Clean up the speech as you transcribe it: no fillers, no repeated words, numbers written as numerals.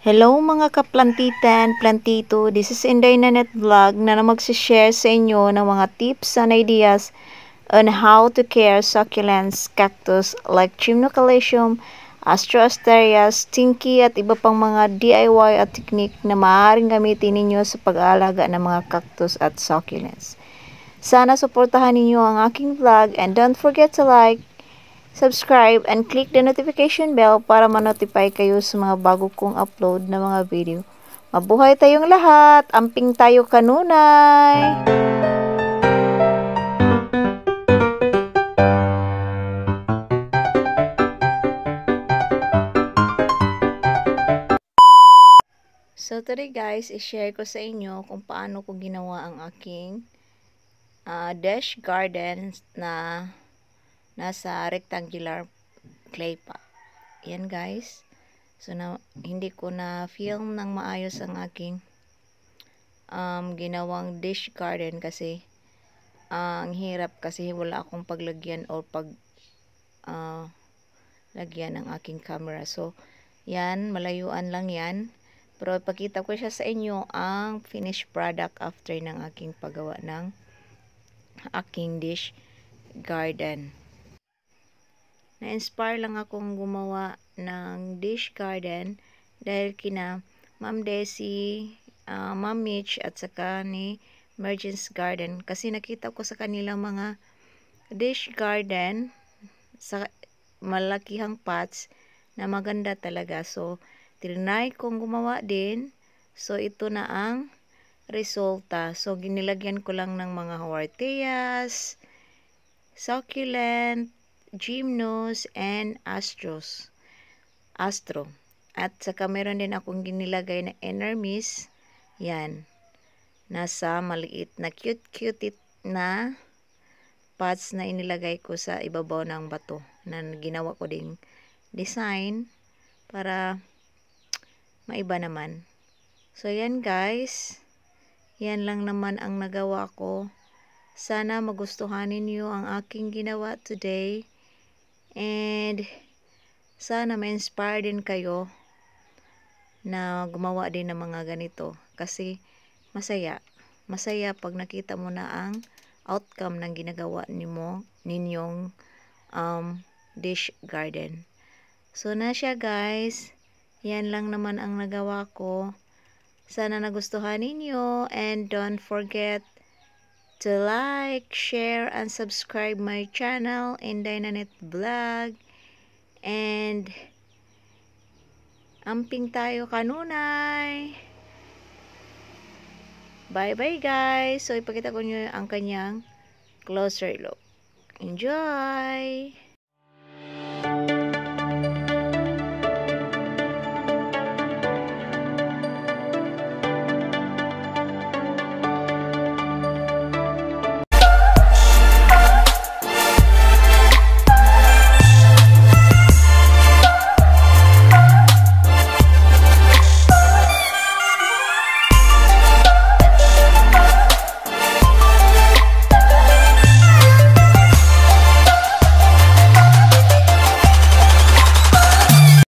Hello mga kaplantitan, plantito. This is Inday Nanet Vlog na magsishare sa inyo ng mga tips and ideas on how to care succulents, cactus like Chimnocalcium, Astroasteria, Stinky at iba pang mga DIY at technique na maaaring gamitin ninyo sa pag-aalaga ng mga cactus at succulents. Sana suportahan ninyo ang aking vlog and don't forget to like, subscribe, and click the notification bell para ma-notify kayo sa mga bago kong upload na mga video. Mabuhay tayong lahat! Amping tayo kanunay! So today guys, i-share ko sa inyo kung paano ko ginawa ang aking dash garden na nasa rectangular clay pot. Yan guys. So hindi ko na film ng maayos ang aking ginawang dish garden kasi ang hirap kasi wala akong paglagyan o lagyan ng aking camera. So yan, malayuan lang yan. Pero ipakita ko siya sa inyo ang finished product after ng aking paggawa ng aking dish garden. Na-inspire lang akong gumawa ng dish garden dahil kina Ma'am Desi, Ma'am Mitch at saka ni Mergence Garden kasi nakita ko sa kanilang mga dish garden sa malakihang pots na maganda talaga. So, tinry kong gumawa din. So, ito na ang resulta. So, ginilagyan ko lang ng mga Horteas, succulent, gymnos, and astro. At saka meron din akong ginilagay na enermis. Yan. Nasa maliit na cute na pots na inilagay ko sa ibabaw ng bato. Na ginawa ko ding design para maiba naman. So yan guys. Yan lang naman ang nagawa ko. Sana magustuhan ninyo ang aking ginawa today. And sana ma-inspire din kayo na gumawa din ng mga ganito. Kasi masaya. Masaya pag nakita mo na ang outcome ng ginagawa ninyong dish garden. So na siya guys. Yan lang naman ang nagawa ko. Sana nagustuhan ninyo. And don't forget to like, share, and subscribe my channel, Inday Nanet Vlog. And amping tayo kanunay. Bye-bye guys. So ipakita ko nyo ang kanyang closer look. Enjoy!